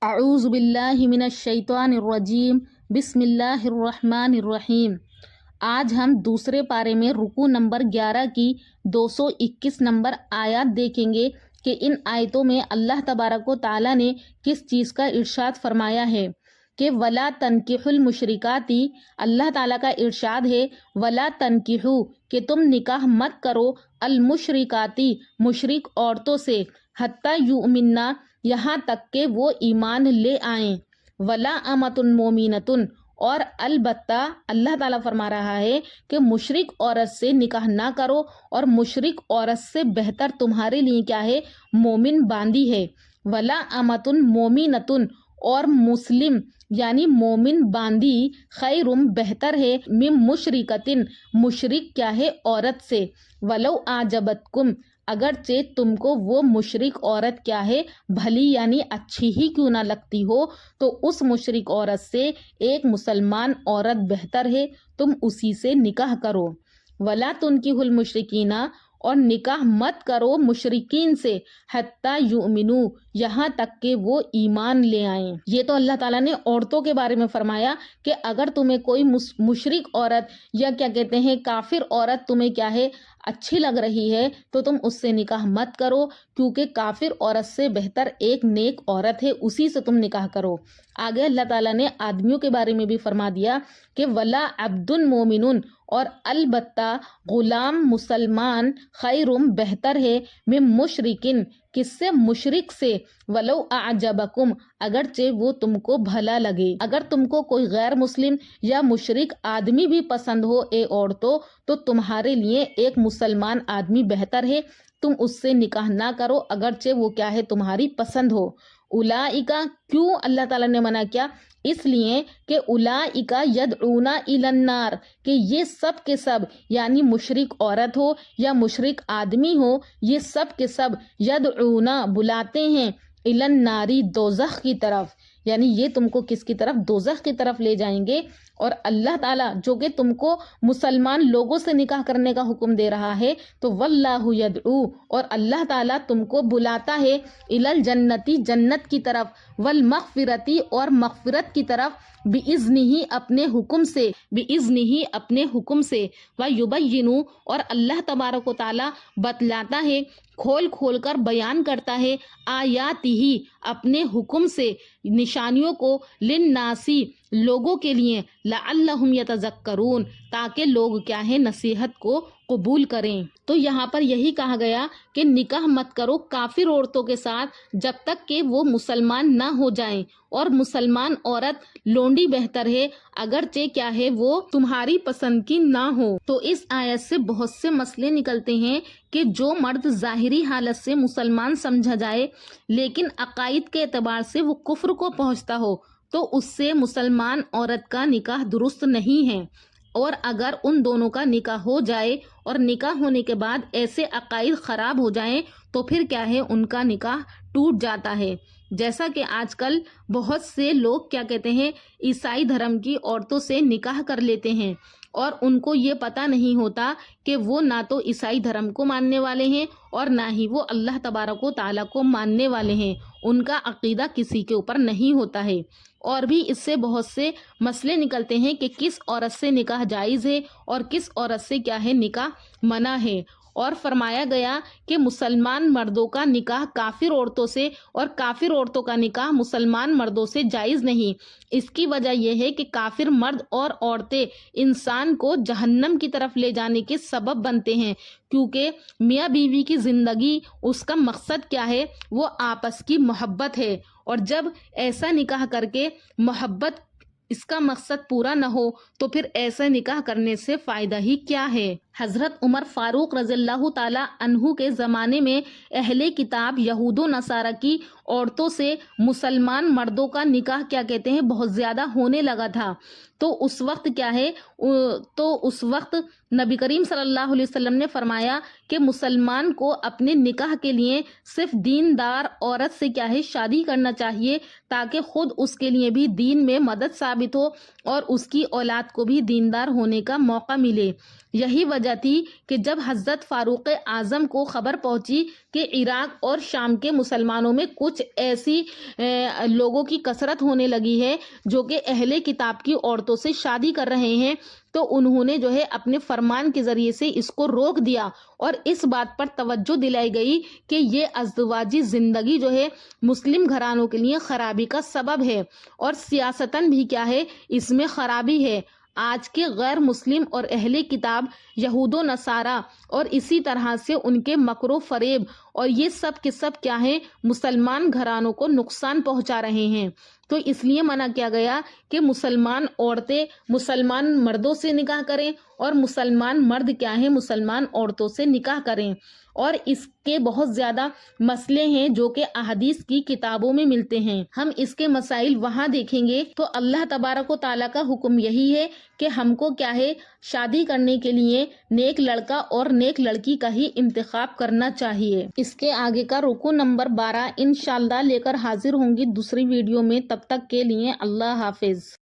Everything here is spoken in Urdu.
اعوذ باللہ من الشیطان الرجیم بسم اللہ الرحمن الرحیم۔ آج ہم دوسرے پارے میں رکوع نمبر 11 کی 221 نمبر آیات دیکھیں گے کہ ان آیتوں میں اللہ تبارک و تعالیٰ نے کس چیز کا ارشاد فرمایا ہے کہ وَلَا تَنْكِحُوا الْمُشْرِكَاتِ۔ اللہ تعالیٰ کا ارشاد ہے وَلَا تَنْكِحُوا کہ تم نکاح مت کرو المشرکاتی مشرک عورتوں سے حتیٰ یؤمننا یہاں تک کہ وہ ایمان لے آئیں، ولا امۃ مومنۃ اور البتہ اللہ تعالیٰ فرما رہا ہے کہ مشرک عورت سے نکاح نہ کرو، اور مشرک عورت سے بہتر تمہارے لیے کیا ہے؟ مومن باندی ہے۔ ولا امۃ مومنۃ اور مسلم یعنی مومن باندی خیرم بہتر ہے من مشرکتن مشرک کیا ہے عورت سے، ولو اعجبتکم اگرچہ تم کو وہ مشرک عورت کیا ہے بھلی یعنی اچھی ہی کیوں نہ لگتی ہو، تو اس مشرک عورت سے ایک مسلمان عورت بہتر ہے، تم اسی سے نکاح کرو۔ ولا تنکحوا المشرکین اور نکاح مت کرو مشرکین سے حتیٰ یؤمنو یہاں تک کہ وہ ایمان لے آئیں۔ یہ تو اللہ تعالیٰ نے عورتوں کے بارے میں فرمایا کہ اگر تمہیں کوئی مشرک عورت یا کیا کہتے ہیں کافر عورت تمہیں کیا ہے اچھی لگ رہی ہے تو تم اس سے نکاح مت کرو، کیونکہ کافر عورت سے بہتر ایک نیک عورت ہے، اسی سے تم نکاح کرو۔ آگے اللہ تعالیٰ نے آدمیوں کے بارے میں بھی فرما دیا کہ ولا عبد مومن اور البتہ غلام مسلمان خیرم بہتر ہے من مشرکن کس سے؟ مشرک سے، ولو اعجبکم اگرچہ وہ تم کو بھلا لگے۔ اگر تم کو کوئی غیر مسلم یا مشرک آدمی بھی پسند ہو اے عورتوں تو تمہارے لیے ایک مسلمان آدمی بہتر ہے، تم اس سے نکاح نہ کرو اگرچہ وہ کیا ہے تمہاری پسند ہو۔ اولئک کیوں اللہ تعالیٰ نے منع کیا؟ اس لیے کہ اولئک یدعون الی النار کہ یہ سب کے سب یعنی مشرک عورت ہو یا مشرک آدمی ہو، یہ سب کے سب یدعون بلاتے ہیں الی النار دوزخ کی طرف، یعنی یہ تم کو کس کی طرف؟ دوزخ کی طرف لے جائیں گے۔ اور اللہ تعالیٰ جو کہ تم کو مسلمان لوگوں سے نکاح کرنے کا حکم دے رہا ہے تو واللہ یدعو اور اللہ تعالیٰ تم کو بلاتا ہے الی الجنتی جنت کی طرف، والمغفرتی اور مغفرت کی طرف، بِإِذْنِهِ اپنے حکم سے، بِإِذْنِهِ اپنے حکم سے، وَيُبَيِّنُ اور اللہ تبارک و تعالیٰ بتلاتا ہے کھول کھول کر بیان کرتا ہے آیاتہ اپنے حکم سے نشانیوں کو، للناسی لوگوں کے لیے، لعلہم یتذکرون تاکہ لوگ کیا ہے نصیحت کو قبول کریں۔ تو یہاں پر یہی کہا گیا کہ نکاح مت کرو کافر عورتوں کے ساتھ جب تک کہ وہ مسلمان نہ ہو جائیں، اور مسلمان عورت لونڈی بہتر ہے اگرچہ کیا ہے وہ تمہاری پسند کی نہ ہو۔ تو اس آیت سے بہت سے مسئلے نکلتے ہیں کہ جو مرد ظاہری حالت سے مسلمان سمجھا جائے لیکن عقائد کے اعتبار سے وہ کفر کو پہنچتا ہو تو اس سے مسلمان عورت کا نکاح درست نہیں ہے، اور اگر ان دونوں کا نکاح ہو جائے اور نکاح ہونے کے بعد ایسے عقائد خراب ہو جائیں تو پھر کیا ہے ان کا نکاح ٹوٹ جاتا ہے۔ جیسا کہ آج کل بہت سے لوگ کیا کہتے ہیں عیسائی دھرم کی عورتوں سے نکاح کر لیتے ہیں، اور ان کو یہ پتہ نہیں ہوتا کہ وہ نہ تو عیسائی دھرم کو ماننے والے ہیں اور نہ ہی وہ اللہ تبارک و تعالیٰ کو ماننے والے ہیں، ان کا عقیدہ کسی کے اوپر نہیں ہوتا ہے۔ اور بھی اس سے بہت سے مسئلے نکلتے ہیں کہ کس عورت سے نکاح جائز ہے اور کس عورت سے کیا ہے نکاح منع ہے، اور فرمایا گیا کہ مسلمان مردوں کا نکاح کافر عورتوں سے اور کافر عورتوں کا نکاح مسلمان مردوں سے جائز نہیں۔ اس کی وجہ یہ ہے کہ کافر مرد اور عورتیں انسان کو جہنم کی طرف لے جانے کے سبب بنتے ہیں، کیونکہ میاں بیوی کی زندگی اس کا مقصد کیا ہے؟ وہ آپس کی محبت ہے، اور جب ایسا نکاح کر کے محبت اس کا مقصد پورا نہ ہو تو پھر ایسا نکاح کرنے سے فائدہ ہی کیا ہے؟ حضرت عمر فاروق رضی اللہ تعالیٰ عنہ کے زمانے میں اہل کتاب یہود و نصارہ کی عورتوں سے مسلمان مردوں کا نکاح کیا کہتے ہیں بہت زیادہ ہونے لگا تھا، تو اس وقت کیا ہے اس وقت نبی کریم صلی اللہ علیہ وسلم نے فرمایا کہ مسلمان کو اپنے نکاح کے لیے صرف دیندار عورت سے کیا ہے شادی کرنا چاہیے تاکہ خود اس کے لیے بھی دین میں مدد ثابت ہو اور اس کی اولاد کو بھی دیندار ہونے کا موقع ملے۔ یہی وجہ وجہ تھی کہ جب حضرت فاروق اعظم کو خبر پہنچی کہ عراق اور شام کے مسلمانوں میں کچھ ایسی لوگوں کی کثرت ہونے لگی ہے جو کہ اہل کتاب کی عورتوں سے شادی کر رہے ہیں، تو انہوں نے جو ہے اپنے فرمان کے ذریعے سے اس کو روک دیا اور اس بات پر توجہ دلائی گئی کہ یہ ازدواجی زندگی جو ہے مسلم گھرانوں کے لیے خرابی کا سبب ہے اور سیاستاً بھی کیا ہے، اس میں خرابی ہے۔ آج کے غیر مسلم اور اہل کتاب یہود و نصارہ اور اسی طرح سے ان کے مکر و فریب اور یہ سب کے سب کیا ہے، مسلمان گھرانوں کو نقصان پہنچا رہے ہیں۔ تو اس لیے منع کیا گیا کہ مسلمان عورتیں مسلمان مردوں سے نکاح کریں اور مسلمان مرد کیا ہے، مسلمان عورتوں سے نکاح کریں۔ اور اس کے بہت زیادہ مسئلے ہیں جو کہ احادیث کی کتابوں میں ملتے ہیں، ہم اس کے مسائل وہاں دیکھیں گے۔ تو اللہ تبارک و تعالیٰ کا حکم یہی ہے کہ ہم کو کیا ہے، شادی کرنے کے لیے نیک لڑکا اور نیک لڑکی کا ہی انتخاب کرنا چاہیے۔ اس کے آگے کا رکوع نمبر 12 انشاءاللہ لے کر حاضر ہوں گی دوسری ویڈیو میں، تب تک کے لیے اللہ حافظ۔